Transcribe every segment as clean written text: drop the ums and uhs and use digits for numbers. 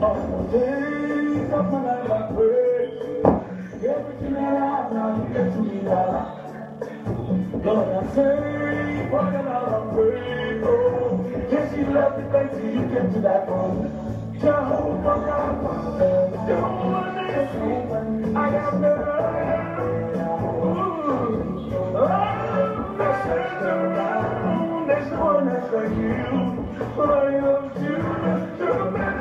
All the days of my life I pray. Everything that I have now, you get to me now. Lord, I say, for the love of praise. Oh, yes, you love the place you get to that point. Jehovah God, Jehovah Nissi, I am the there's no one that's like you. But I love you, you're the man.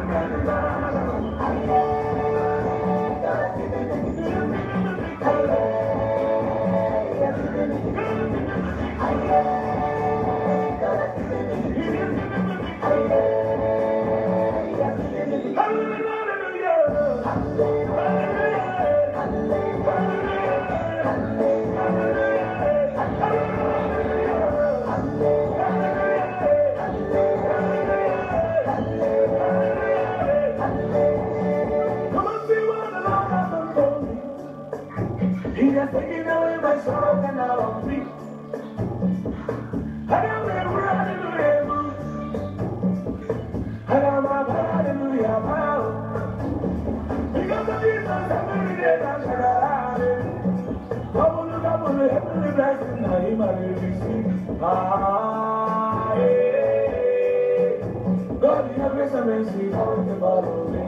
He has taken away my sorrow and now I'm free. I am never hallelujah. I am a hallelujah. Because of Jesus, every day I shall have double, heavenly blessing, now he might receive. God, you have grace and mercy, all the follow me.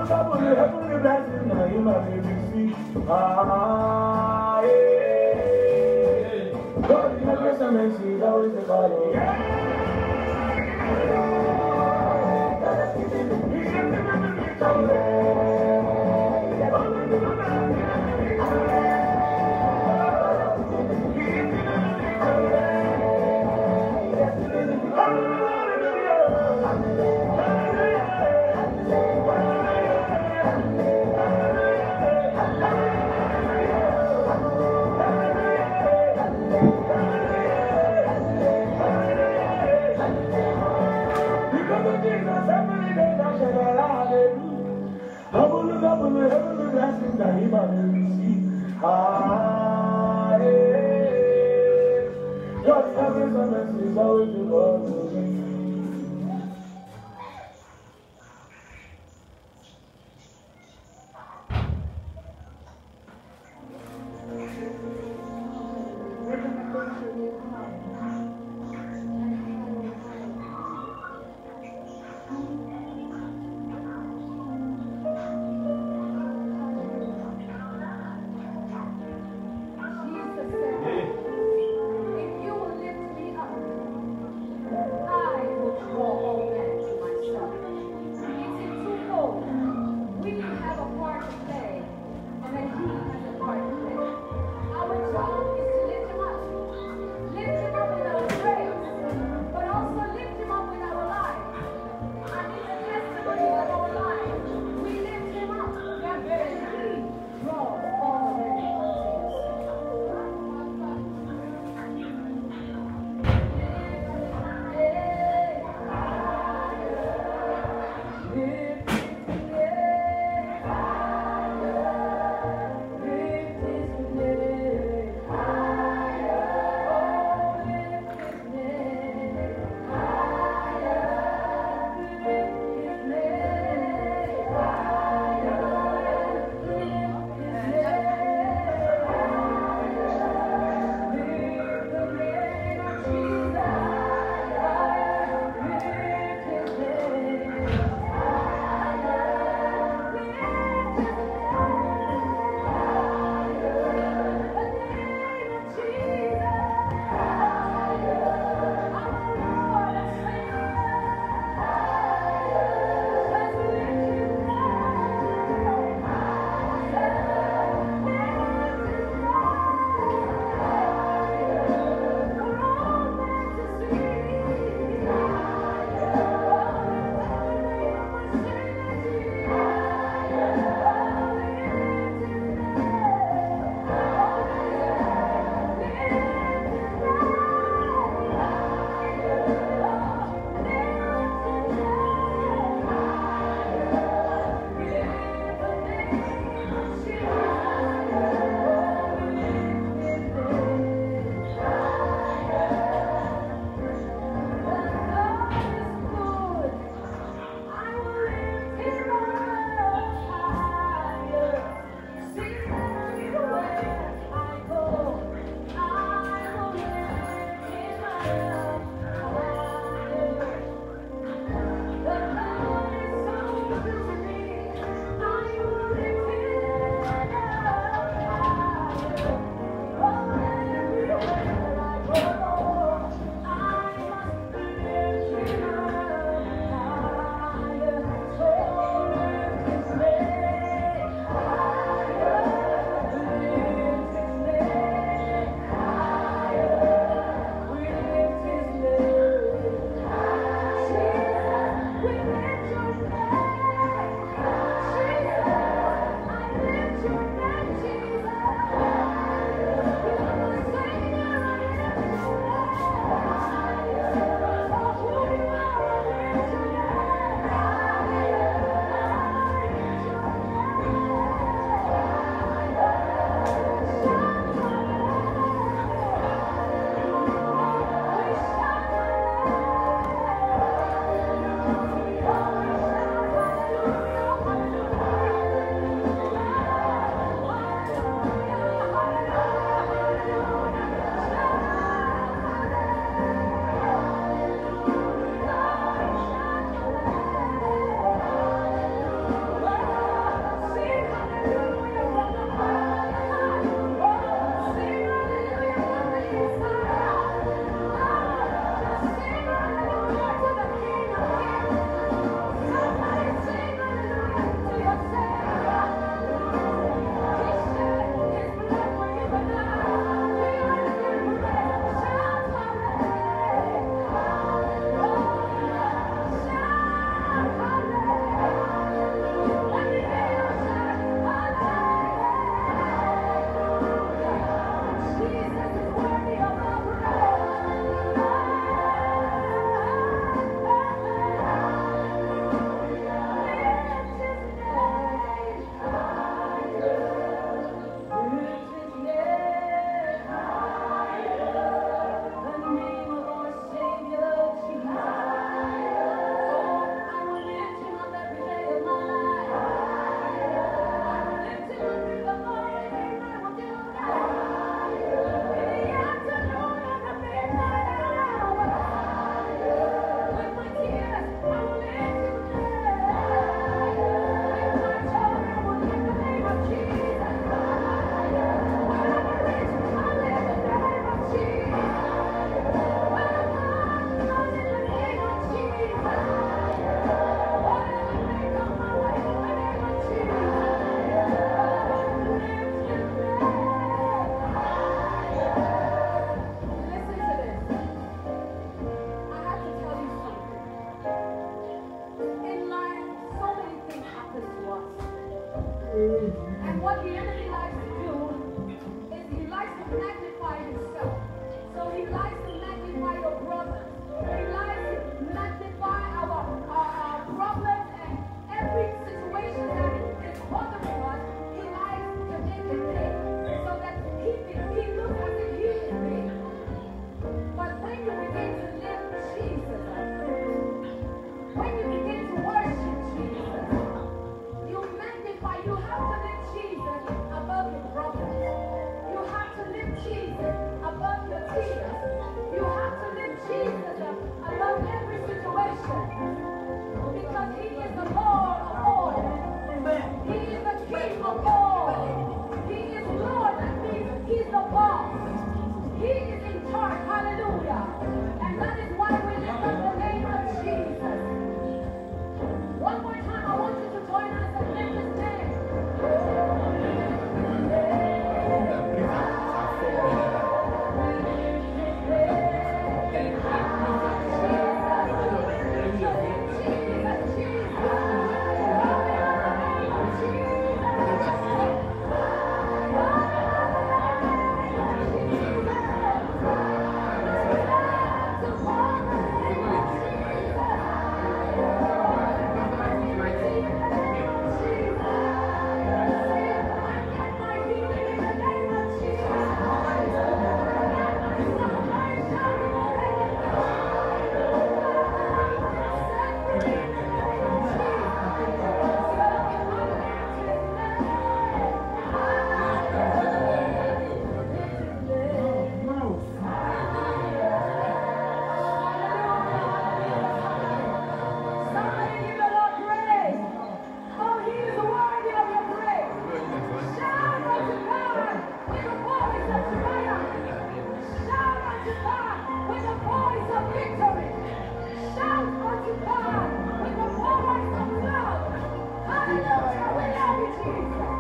Double, heavenly blessing, now you might receive. God, you have grace and mercy, always the follow. Double, heavenly blessing, now you might receive. God, you have grace and mercy, always the follow. If you will lift me up, I And what the enemy likes to do is he likes to magnify himself. So he likes to magnify your brothers. He likes to magnify our problems and every situation that is bothering us. He likes to make it big so that he looks as if he is big. But when you begin to live Jesus, when you begin to worship Jesus, you magnify, you have to live Jesus with the voice of victory. Shout unto God with the voice of love. Hallelujah. We love you, Jesus.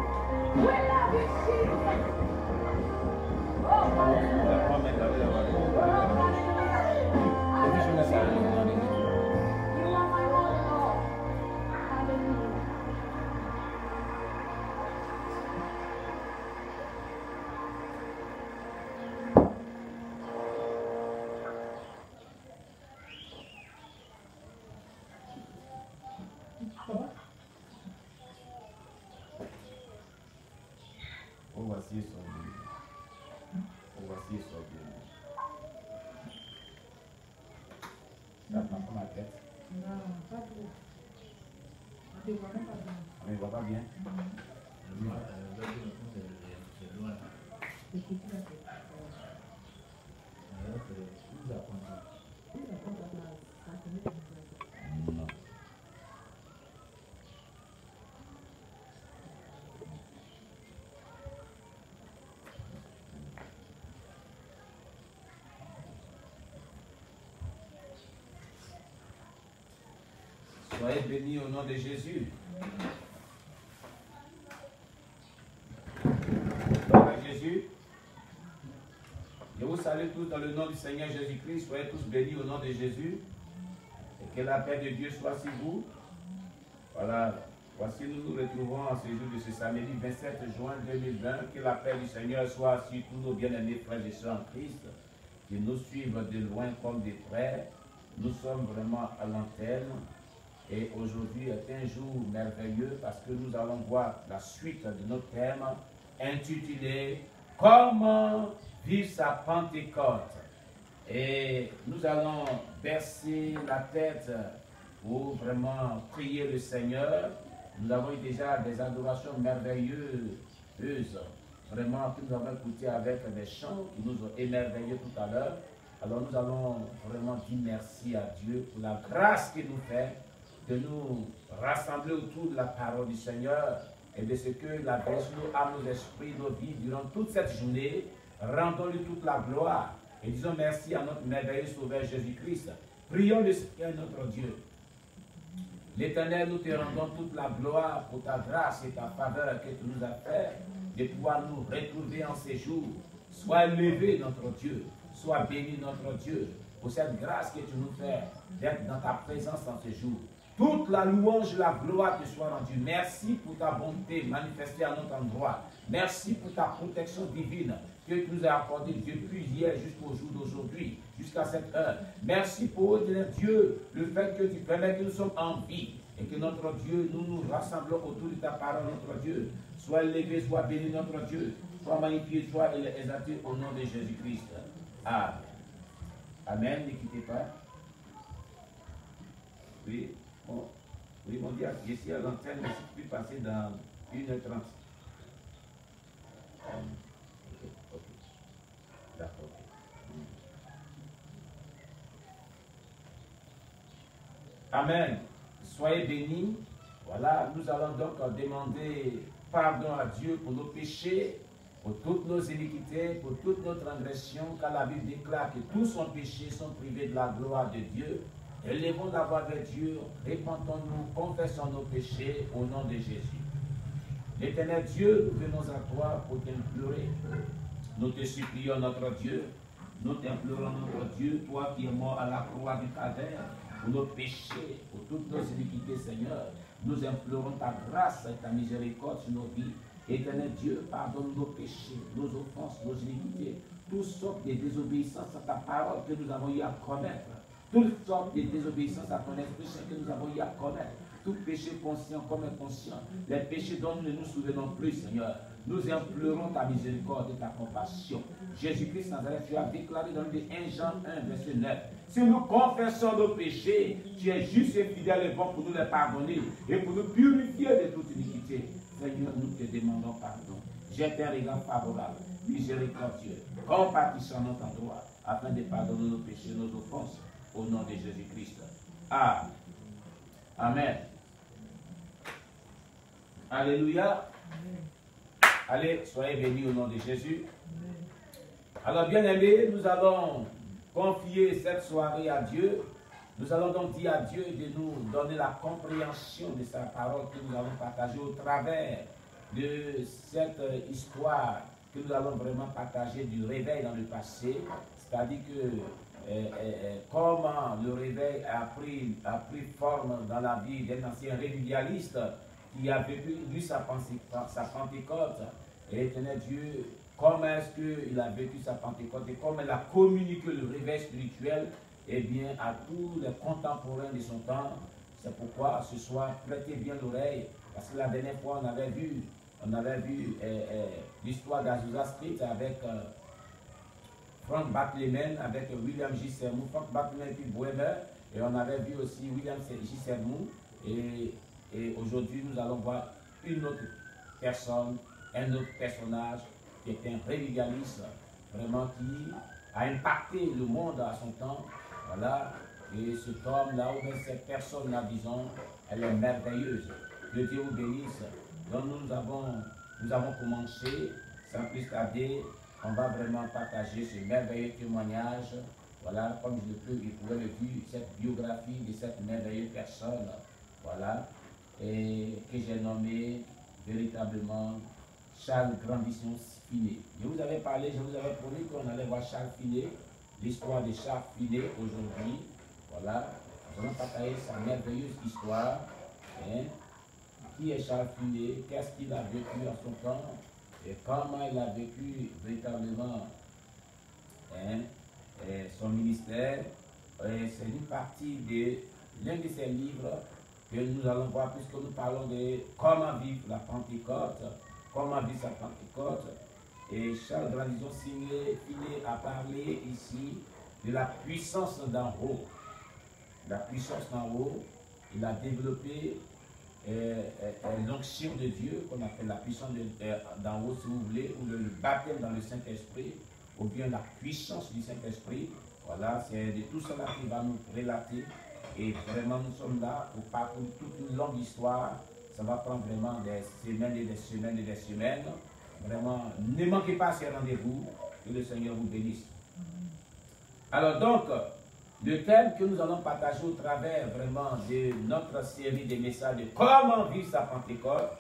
We love you, Jesus. Oh, hallelujah. Oh, hallelujah. You are my all in all. Hallelujah. On va s'y sortir. On va s'y sortir. Ça prend pas ma tête. Non, pas trop. On ne voit même pas bien. On ne voit pas bien. C'est petit la tête. Non. Soyez bénis au nom de Jésus. Gloire à Jésus. Je vous salue tous dans le nom du Seigneur Jésus-Christ. Soyez tous bénis au nom de Jésus. Et que la paix de Dieu soit sur vous. Voilà. Voici, nous nous retrouvons en ce jour de ce samedi 27 juin 2020. Que la paix du Seigneur soit sur tous nos bien-aimés frères et sœurs en Christ, qui nous suivent de loin comme de près. Nous sommes vraiment à l'antenne. Et aujourd'hui est un jour merveilleux parce que nous allons voir la suite de notre thème intitulé « Comment vivre sa Pentecôte ?» Et nous allons baisser la tête pour vraiment prier le Seigneur. Nous avons eu déjà des adorations merveilleuses, vraiment que nous avons écouté avec des chants qui nous ont émerveillés tout à l'heure. Alors nous allons vraiment dire merci à Dieu pour la grâce qu'il nous fait de nous rassembler autour de la parole du Seigneur et de ce que la grâce nous âmes, nos esprits, nos vies durant toute cette journée. Rendons-lui toute la gloire et disons merci à notre merveilleux Sauveur Jésus-Christ. Prions le Seigneur notre Dieu. L'Éternel, nous te rendons toute la gloire pour ta grâce et ta faveur que tu nous as fait de pouvoir nous retrouver en ces jours. Sois élevé notre Dieu, sois béni notre Dieu pour cette grâce que tu nous fais d'être dans ta présence en ces jours. Toute la louange et la gloire te soit rendue. Merci pour ta bonté manifestée à notre endroit. Merci pour ta protection divine que tu nous as accordée depuis hier jusqu'au jour d'aujourd'hui, jusqu'à cette heure. Merci pour Dieu, le fait que tu permets que nous sommes en vie et que notre Dieu, nous nous rassemblons autour de ta parole, notre Dieu. Sois élevé, sois béni, notre Dieu. Sois magnifié, sois exalté au nom de Jésus-Christ. Amen. Amen, ne quittez pas. Oui. Bon, oui, mon Dieu, je suis à l'antenne, mais je suis passé dans 1h30. Ok. D'accord. Amen. Soyez bénis. Voilà, nous allons donc demander pardon à Dieu pour nos péchés, pour toutes nos iniquités, pour toutes nos transgressions, car la Bible déclare que tous sont péchés, sont privés de la gloire de Dieu. Élevons la voix vers Dieu, répentons-nous, confessons nos péchés au nom de Jésus. L'éternel Dieu, nous venons à toi pour t'implorer. Nous te supplions, notre Dieu, nous t'implorons, notre Dieu, toi qui es mort à la croix du calvaire, pour nos péchés, pour toutes nos iniquités, Seigneur. Nous implorons ta grâce et ta miséricorde sur nos vies. Éternel Dieu, pardonne nos péchés, nos offenses, nos iniquités, toutes sortes de désobéissances à ta parole que nous avons eu à commettre. Toutes sortes de désobéissances à ton esprit Saint que nous avons eu à commettre. Tout péché conscient comme inconscient. Les péchés dont nous ne nous souvenons plus, Seigneur. Nous implorons ta miséricorde et ta compassion. Jésus-Christ Nazareth, tu as déclaré dans le 1 Jean 1, verset 9. Si nous confessons nos péchés, tu es juste et fidèle et bon pour nous les pardonner et pour nous purifier de toute iniquité. Seigneur, nous te demandons pardon. Jette un regard favorable, miséricordieux, compatissant notre endroit, afin de pardonner nos péchés, nos offenses. Au nom de Jésus-Christ. Amen. Amen. Alléluia. Allez, soyez bénis au nom de Jésus. Alors, bien aimés, nous allons confier cette soirée à Dieu. Nous allons donc dire à Dieu de nous donner la compréhension de sa parole que nous allons partager au travers de cette histoire que nous allons vraiment partager du réveil dans le passé. C'est-à-dire que comment le réveil a pris forme dans la vie d'un ancien révivialiste qui a vécu sa Pentecôte. Et l'éternel Dieu, comment est-ce qu'il a vécu sa Pentecôte et comment il a communiqué le réveil spirituel, eh bien, à tous les contemporains de son temps. C'est pourquoi ce soir, prêtez bien l'oreille, parce que la dernière fois, on avait vu l'histoire d'Azusa Street avec Frank Batleman, avec William J. Sermon, Frank Batleman et puis Boehmer, et on avait vu aussi William J. Sermon, et aujourd'hui, nous allons voir une autre personne, un autre personnage qui est un révivialiste, vraiment qui a impacté le monde à son temps. Voilà, et cet homme-là, ou bien cette personne-là, disons, elle est merveilleuse. Que Dieu vous bénisse. Donc nous avons commencé, sans plus tarder, on va vraiment partager ce merveilleux témoignage. Voilà, comme je pourrais le dire, cette biographie de cette merveilleuse personne. Voilà, et que j'ai nommé véritablement Charles Grandisson Finet. Je vous avais promis qu'on allait voir Charles Finet, l'histoire de Charles Finet aujourd'hui. Voilà, nous allons partager sa merveilleuse histoire. Hein. Qui est Charles Finet? Qu'est-ce qu'il a vécu à son temps? Et comment il a vécu véritablement son ministère? C'est une partie de l'un de ses livres que nous allons voir, puisque nous parlons de comment vivre la Pentecôte, comment vivre sa Pentecôte. Et Charles Grandisson Finet a parlé ici de la puissance d'en haut. La puissance d'en haut, il a développé l'onction de Dieu, qu'on appelle la puissance d'en haut, si vous voulez, ou le baptême dans le Saint-Esprit, ou bien la puissance du Saint-Esprit. Voilà, c'est de tout cela qu'il va nous relater. Et vraiment, nous sommes là pour parcourir toute une longue histoire. Ça va prendre vraiment des semaines et des semaines et des semaines. Vraiment, ne manquez pas ces rendez-vous. Que le Seigneur vous bénisse. Alors donc, le thème que nous allons partager au travers vraiment de notre série de messages de comment vivre sa Pentecôte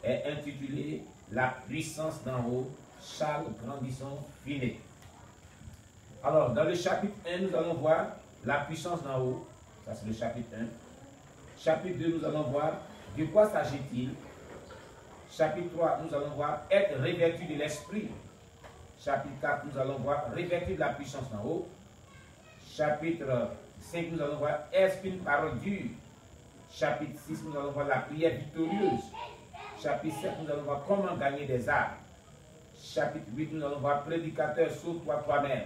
est intitulé La puissance d'en haut, Charles Grandisson Finet. Alors, dans le chapitre 1, nous allons voir la puissance d'en haut. Ça, c'est le chapitre 1. Chapitre 2, nous allons voir de quoi s'agit-il. Chapitre 3, nous allons voir être revêtu de l'esprit. Chapitre 4, nous allons voir revêtu de la puissance d'en haut. Chapitre 5, nous allons voir est-ce qu'une parole dure. Chapitre 6, nous allons voir la prière victorieuse. Chapitre 7, nous allons voir comment gagner des âmes. Chapitre 8, nous allons voir prédicateur, sauve-toi toi-même.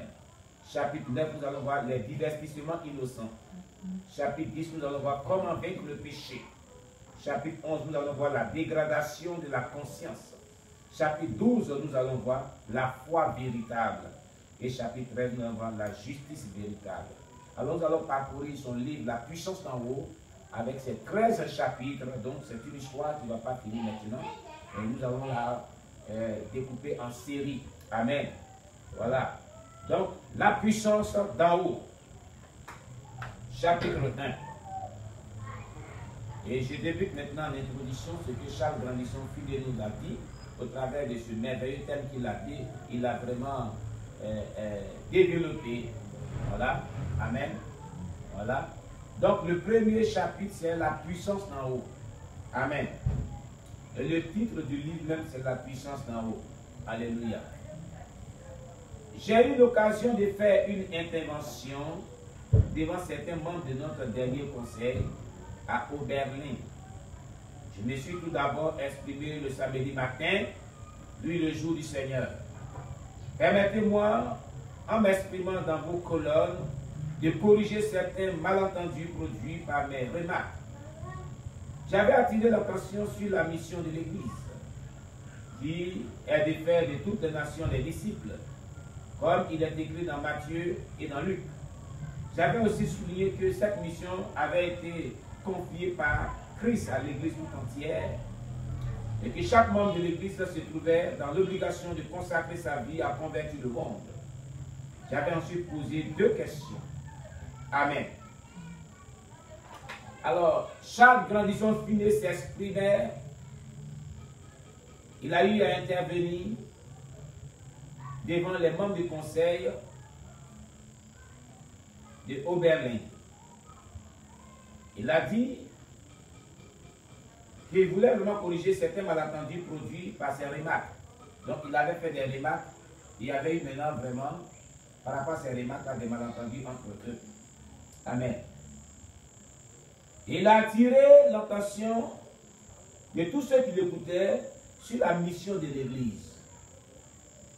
Chapitre 9, nous allons voir les divertissements innocents. Chapitre 10, nous allons voir comment vaincre le péché. Chapitre 11, nous allons voir la dégradation de la conscience. Chapitre 12, nous allons voir la foi véritable. Et chapitre 13, nous allons voir la justice véritable. Alors nous allons parcourir son livre, La puissance d'en haut, avec ses 13 chapitres. Donc c'est une histoire qui ne va pas finir maintenant. Et nous allons la découper en série. Amen. Voilà. Donc, la puissance d'en haut. Chapitre 1. Et je débute maintenant l'introduction, ce que Charles Grandisson Finet nous a dit, au travers de ce merveilleux thème qu'il a dit, il a vraiment développé. Voilà. Amen. Voilà. Donc, le premier chapitre, c'est la puissance d'en haut. Amen. Et le titre du livre même, c'est la puissance d'en haut. Alléluia. J'ai eu l'occasion de faire une intervention devant certains membres de notre dernier conseil à Oberlin. Je me suis tout d'abord exprimé le samedi matin, lui le jour du Seigneur. Permettez-moi, en m'exprimant dans vos colonnes, de corriger certains malentendus produits par mes remarques. J'avais attiré l'attention sur la mission de l'Église, qui est de faire de toutes les nations des disciples, comme il est écrit dans Matthieu et dans Luc. J'avais aussi souligné que cette mission avait été confiée par Christ à l'Église tout entière et que chaque membre de l'Église se trouvait dans l'obligation de consacrer sa vie à convertir le monde. J'avais ensuite posé 2 questions. Amen. Alors, Charles Grandisson Finet s'exprimait. Il a eu à intervenir devant les membres du conseil de Oberlin. Il a dit qu'il voulait vraiment corriger certains malentendus produits par ses remarques. Donc il avait fait des remarques. Il y avait eu maintenant vraiment, par rapport à ces remarques, des malentendus entre eux. Amen. Il a attiré l'attention de tous ceux qui l'écoutaient sur la mission de l'Église.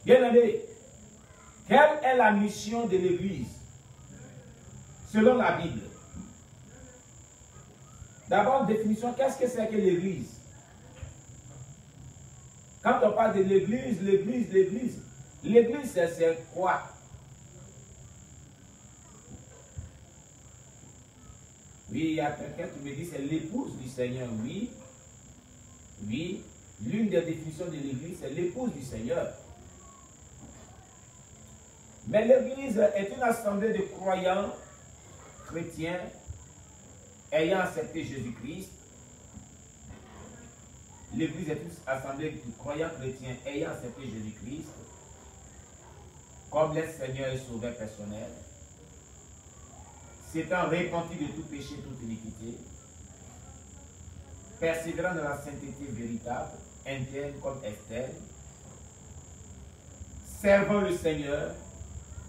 Bien-aimés, quelle est la mission de l'Église selon la Bible? D'abord, définition, qu'est-ce que c'est que l'Église? Quand on parle de l'Église, l'Église, c'est quoi? Oui, il y a quelqu'un qui me dit c'est l'épouse du Seigneur. Oui, oui, l'une des définitions de l'Église, c'est l'épouse du Seigneur. Mais l'Église est une assemblée de croyants chrétiens ayant accepté Jésus-Christ. L'Église est une assemblée de croyants chrétiens ayant accepté Jésus-Christ comme leur Seigneur et Sauveur personnel, s'étant repenti de tout péché, toute iniquité, persévérant dans la sainteté véritable, interne comme externe, servant le Seigneur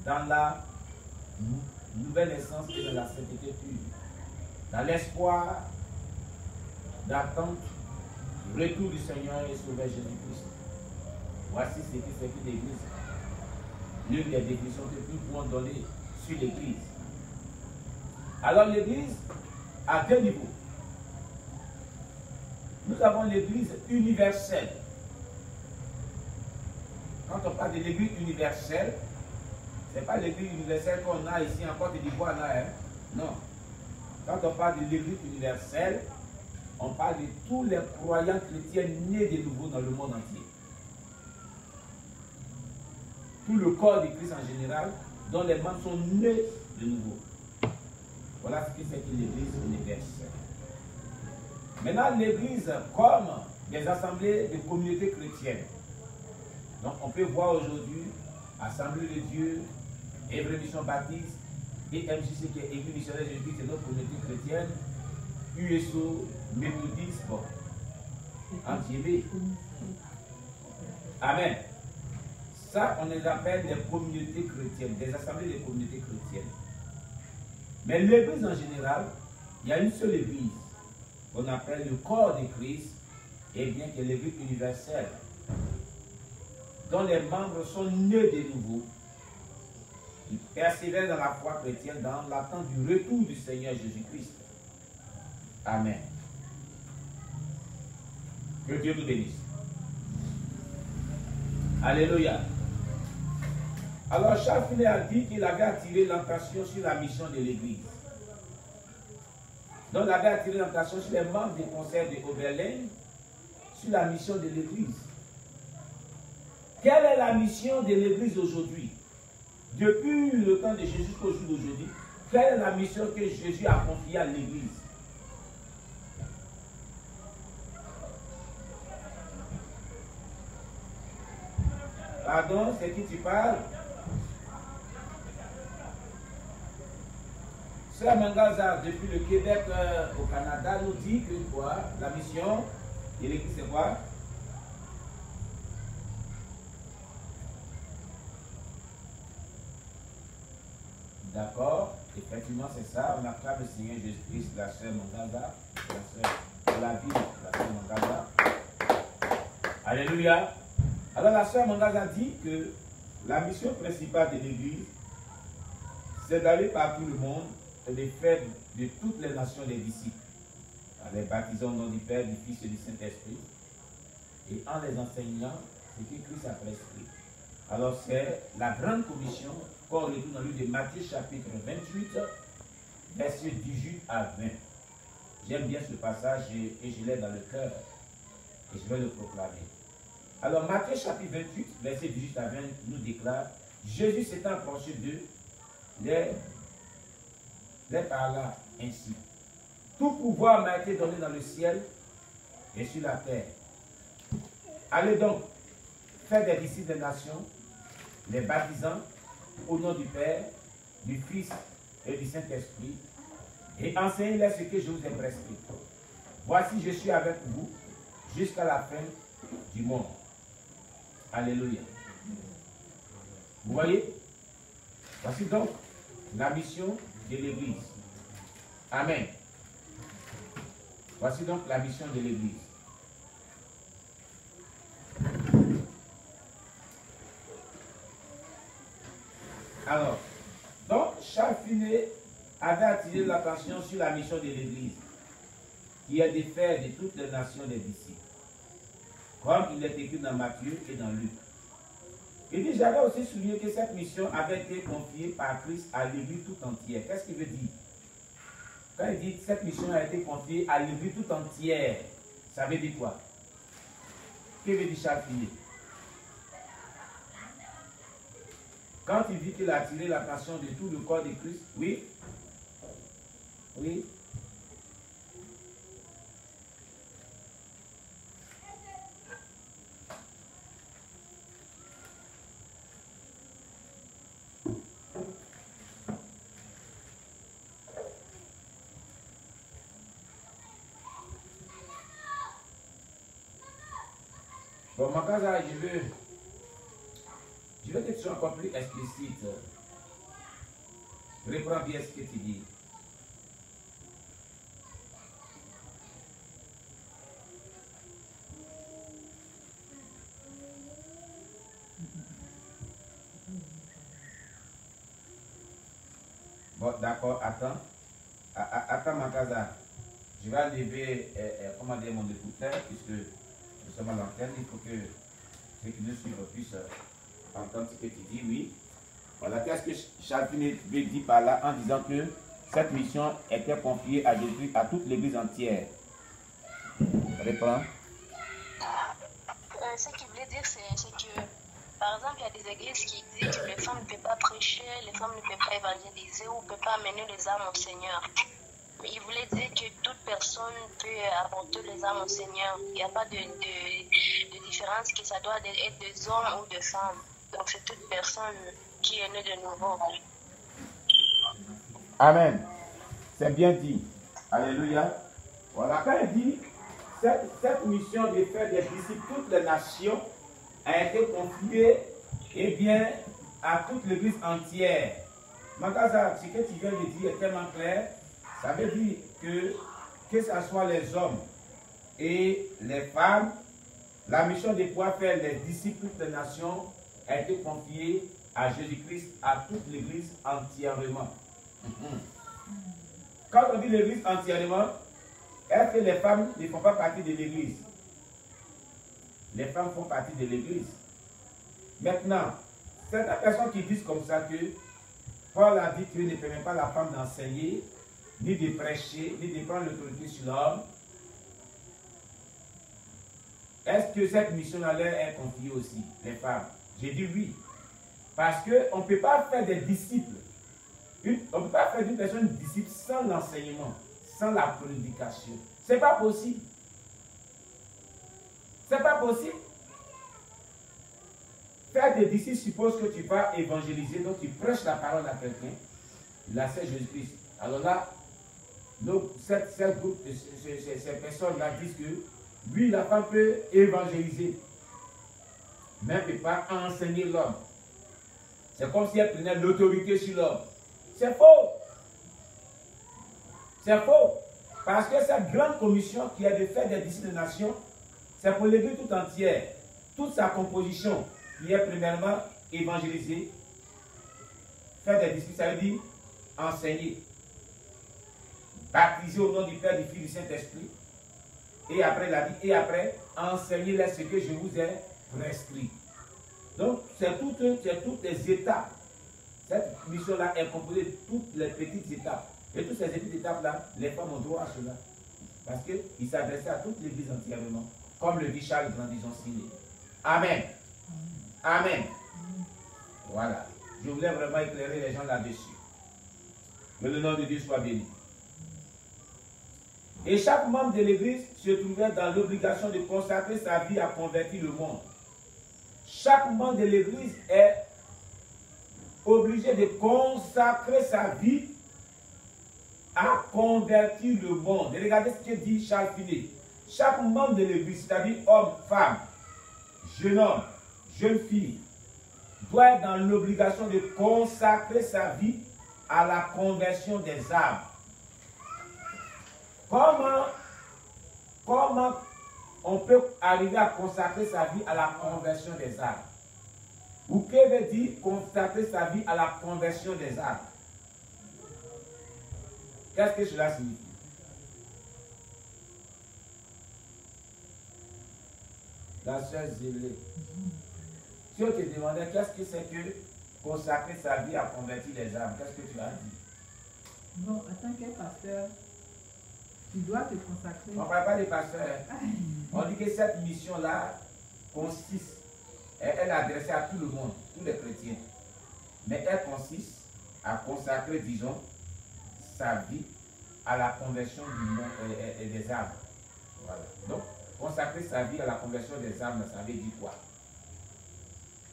dans la nouvelle naissance et dans la sainteté pure, dans l'espoir d'attente du retour du Seigneur et Sauveur Jésus-Christ. Voici ce que c'est qu'une Église. L'une des définitions que nous pouvons donner sur l'Église. Alors l'Église a 2 niveaux. Nous avons l'Église universelle. Quand on parle de l'Église universelle, ce n'est pas l'Église universelle qu'on a ici en Côte d'Ivoire. Non. Quand on parle de l'Église universelle, on parle de tous les croyants chrétiens nés de nouveau dans le monde entier. Tout le corps de Christ en général, dont les membres sont nés de nouveau. Voilà ce que c'est que l'Église universelle. Maintenant, l'Église comme des assemblées de communautés chrétiennes. Donc, on peut voir aujourd'hui Assemblée de Dieu, Évry Mission Baptiste, et MJC qui est Église missionnaire de Jésus, c'est notre communauté chrétienne, USO, Méthodiste, bon, Anti-Ébé. Amen. Ça, on les appelle des communautés chrétiennes, des assemblées de communautés chrétiennes. Mais l'Église en général, il y a une seule Église qu'on appelle le corps de Christ, et bien que l'Église universelle, dont les membres sont nés de nouveau. Ils persévèrent dans la foi chrétienne, dans l'attente du retour du Seigneur Jésus-Christ. Amen. Que Dieu nous bénisse. Alléluia. Alors Charles Finet a dit qu'il avait attiré l'attention sur la mission de l'Église. Donc il avait attiré l'attention sur les membres du conseil de Oberlin, sur la mission de l'Église. Quelle est la mission de l'Église aujourd'hui? Depuis le temps de Jésus jusqu'au jour d'aujourd'hui, quelle est la mission que Jésus a confiée à l'Église? Pardon, c'est qui tu parles? Sœur Mangaza, depuis le Québec au Canada, nous dit que quoi? La mission de l'Église, c'est quoi? D'accord, effectivement c'est ça. On acclame le Seigneur Jésus-Christ, la sœur Mangaza, la sœur de la ville, la sœur Mangaza. Alléluia. Alors la sœur Mangaza dit que la mission principale de l'Église, c'est d'aller partout le monde et de faire de toutes les nations des disciples, en les baptisant au nom du Père, du Fils et du Saint-Esprit, et en les enseignant ce que Christ a prescrit. Alors c'est la grande commission qu'on retrouve dans le livre de Matthieu chapitre 28, versets 18 à 20. J'aime bien ce passage et je l'ai dans le cœur et je vais le proclamer. Alors Matthieu chapitre 28, versets 18 à 20 nous déclare: Jésus s'étant approché d'eux, les parla ainsi. Tout pouvoir m'a été donné dans le ciel et sur la terre. Allez donc, faire des disciples des nations, les baptisant au nom du Père, du Fils et du Saint-Esprit, et enseignez-leur ce que je vous ai prescrit. Voici, je suis avec vous jusqu'à la fin du monde. Alléluia. Vous voyez? Voici donc la mission de l'Église. Amen. Voici donc la mission de l'Église. Alors, donc Charles Finet avait attiré l'attention sur la mission de l'Église, qui est de faire de toutes les nations des disciples, comme il est écrit dans Matthieu et dans Luc. Il dit, j'avais aussi souligné que cette mission avait été confiée par Christ à l'Église tout entière. Qu'est-ce qu'il veut dire? Quand il dit que cette mission a été confiée à l'Église tout entière, ça veut dire quoi? Que veut dire Charles Finet? Quand il dit qu'il a attiré l'attention de tout le corps de Christ, oui? Oui? Bon, Makaza, je veux que tu sois encore plus explicite. Reprends bien ce que tu dis. Bon, d'accord, attends. Attends, Makaza. Je vais enlever comment dire, mon écouteur, puisque nous sommes à l'antenne. Il faut que ceux qui nous suivent puissent entendre ce que tu dis, oui. Voilà, qu'est-ce que Charles Finet veut dire par là en disant que cette mission était confiée à Jésus, à toute l'Église entière. Réponds. Ce qu'il voulait dire, c'est que, par exemple, il y a des églises qui disent que les femmes ne peuvent pas prêcher, les femmes ne peuvent pas évangéliser ou ne peuvent pas amener les âmes au Seigneur. Mais il voulait dire que toute personne peut apporter les âmes au Seigneur. Il n'y a pas de différence, que ça doit être des hommes ou des femmes. Donc c'est toute personne qui est née de nouveau. Amen. C'est bien dit. Alléluia. Voilà, quand il dit cette mission de faire des disciples toutes les nations a été confiée à toute l'Église entière. Makaza, ce que tu viens de dire est tellement clair. Ça veut dire que ce soit les hommes et les femmes, la mission de pouvoir faire les disciples toutes les nations a été confiée à Jésus-Christ, à toute l'Église entièrement. Quand on dit l'Église entièrement, est-ce que les femmes ne font pas partie de l'Église? Les femmes font partie de l'Église. Maintenant, certaines personnes qui disent comme ça que Paul a dit qu'il ne permet pas la femme d'enseigner, ni de prêcher, ni de prendre l'autorité sur l'homme. Est-ce que cette mission-là leur est confiée aussi, les femmes? J'ai dit oui. Parce qu'on ne peut pas faire des disciples. On ne peut pas faire d'une personne disciple sans l'enseignement, sans la prédication. Ce n'est pas possible. C'est pas possible. Faire des disciples suppose que tu vas évangéliser, donc tu prêches la parole à quelqu'un. Là, c'est Jésus-Christ. Alors là, ces personnes-là disent que oui, la femme peut évangéliser, mais elle ne peut pas enseigner l'homme. C'est comme si elle prenait l'autorité sur l'homme. C'est faux. C'est faux. Parce que cette grande commission qui est de faire des disciples de nations, c'est pour l'Église tout entière. Toute sa composition qui est premièrement évangéliser, faire des disciples, ça veut dire enseigner. Baptiser au nom du Père, du Fils, du Saint-Esprit. Et après, la vie, et après, enseigner-les ce que je vous ai prescrit. Donc, c'est toutes les étapes. Cette mission-là est composée de toutes les petites étapes. Et toutes ces petites étapes-là, les femmes ont droit à cela. Parce qu'il s'adressait à toute l'Église entièrement. Comme le dit Charles Grandison Finet. Amen. Amen. Voilà. Je voulais vraiment éclairer les gens là-dessus. Que le nom de Dieu soit béni. Et chaque membre de l'Église se trouvait dans l'obligation de consacrer sa vie à convertir le monde. Chaque membre de l'Église est obligé de consacrer sa vie à convertir le monde. Et regardez ce que dit Charles Finet. Chaque membre de l'Église, c'est-à-dire homme, femme, jeune homme, jeune fille, doit être dans l'obligation de consacrer sa vie à la conversion des âmes. Comment on peut arriver à consacrer sa vie à la conversion des âmes? Ou que veut dire consacrer sa vie à la conversion des âmes? Qu'est-ce que cela signifie? La sœur Zélé, si on te demandait qu'est-ce que c'est que consacrer sa vie à convertir les âmes, qu'est-ce que tu as dit? Non, en tant que pasteur, tu dois te consacrer. On ne parle pas des pasteurs. On dit que cette mission-là consiste, elle est adressée à tout le monde, tous les chrétiens. Mais elle consiste à consacrer, disons, sa vie à la conversion du monde et des âmes. Voilà. Donc, consacrer sa vie à la conversion des âmes, ça veut dire quoi?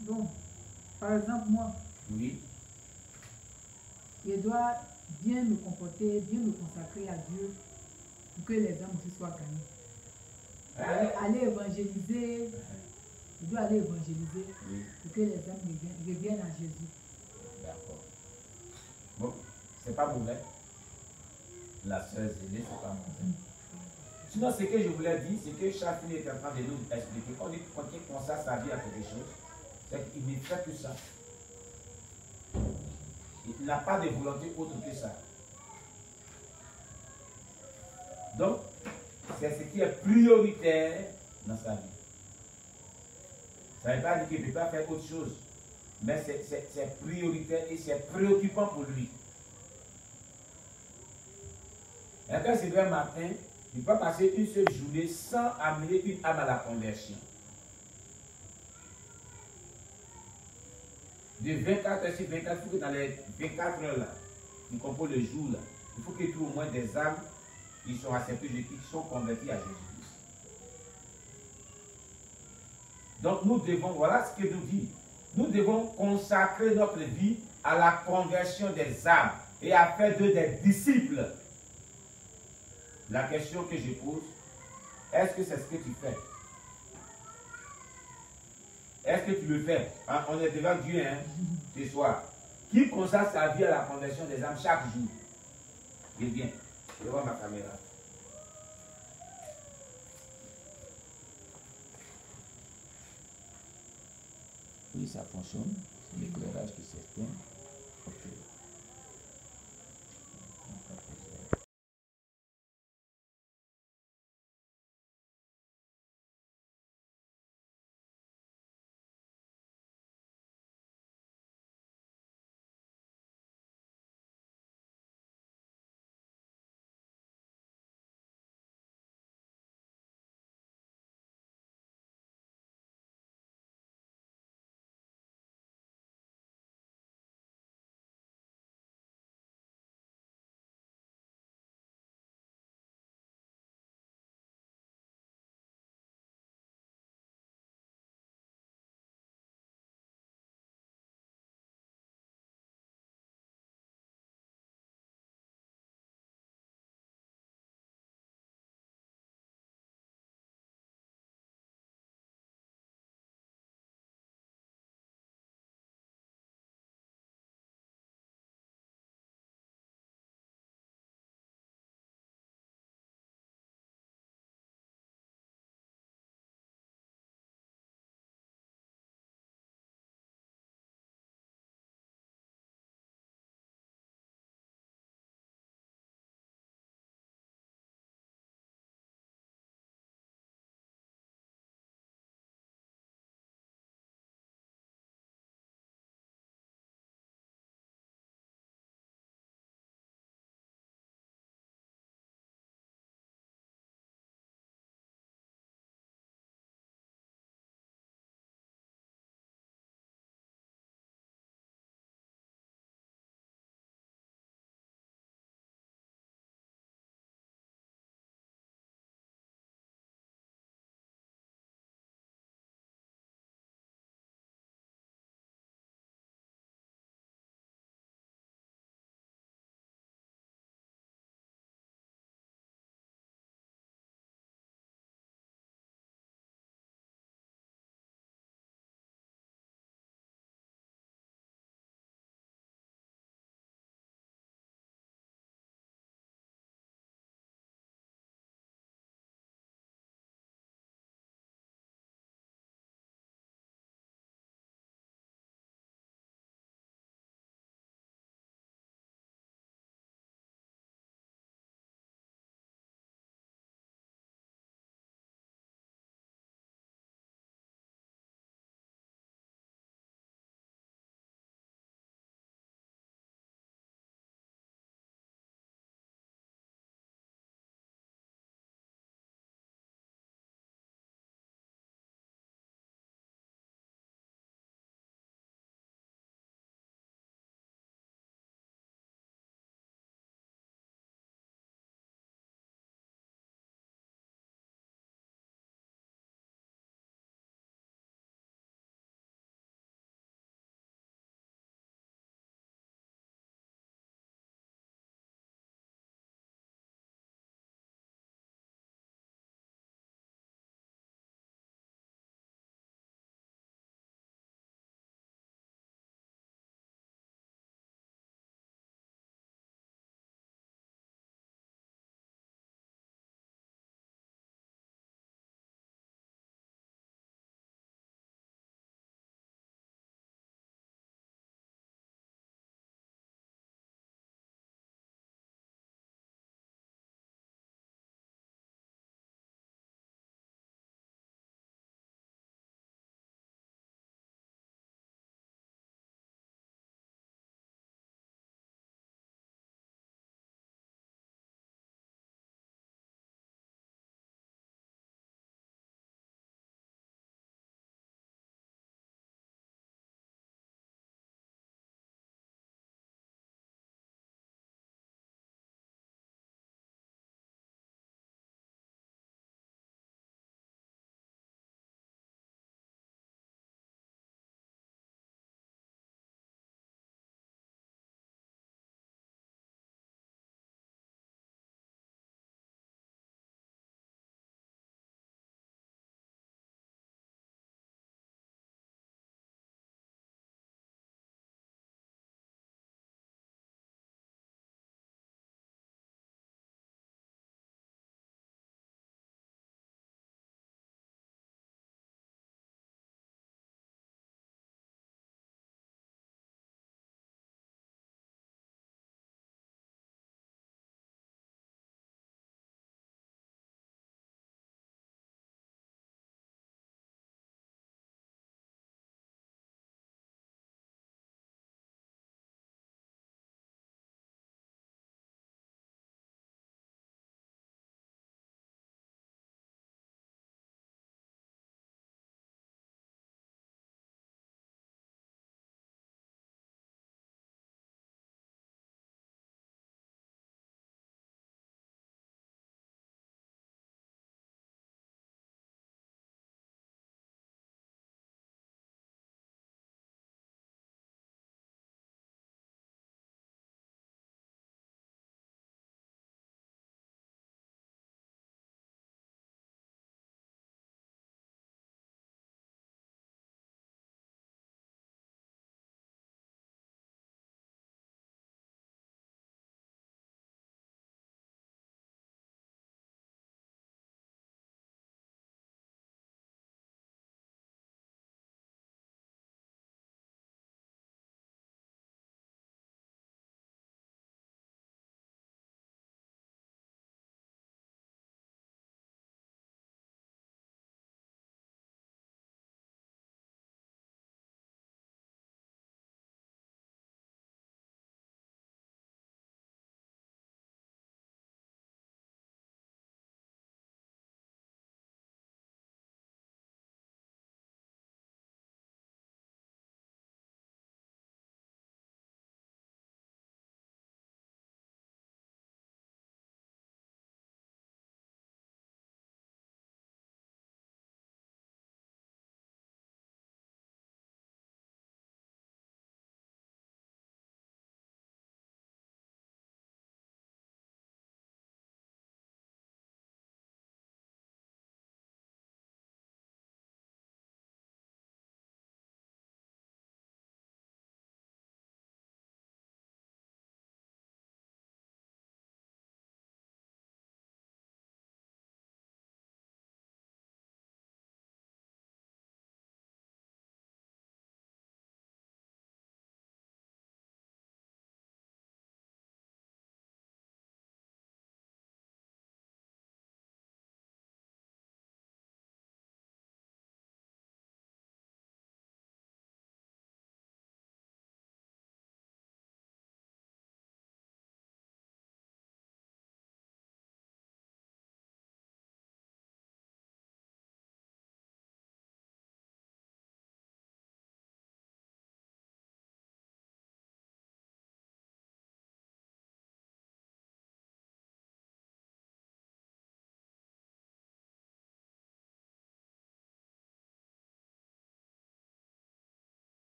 Bon, par exemple, moi, Oui. je dois bien me comporter, bien me consacrer à Dieu pour que les âmes aussi soient gagnées. Aller évangéliser, je dois aller évangéliser pour que les âmes reviennent à Jésus. D'accord. Bon, c'est pas mauvais. La sœur Zélé, c'est pas mauvais. Sinon, ce que je voulais dire, c'est que chacun est en train de nous expliquer. Quand il consacre sa vie à quelque chose, c'est qu'il ne fait que ça. Il n'a pas de volonté autre que ça. Donc, c'est ce qui est prioritaire dans sa vie. Ça ne veut pas dire qu'il ne peut pas faire autre chose, mais c'est prioritaire et c'est préoccupant pour lui. Et quand c'est le matin, il peut passer une seule journée sans amener une âme à la conversion. De 24 heures sur 24, il faut que dans les 24 heures là, qui composent le jour là, il faut qu'il trouve au moins des âmes qui sont acceptées, qui sont converties à Jésus-Christ. Donc nous devons, voilà ce que nous dit, nous devons consacrer notre vie à la conversion des âmes et à faire d'eux des disciples. La question que je pose, est-ce que c'est ce que tu fais? Est-ce que tu le fais? Hein? On est devant Dieu, hein, ce soir. Qui consacre sa vie à la conversion des âmes chaque jour? Eh bien, je vois ma caméra. Oui, ça fonctionne. C'est l'éclairage qui s'éteint. Ok.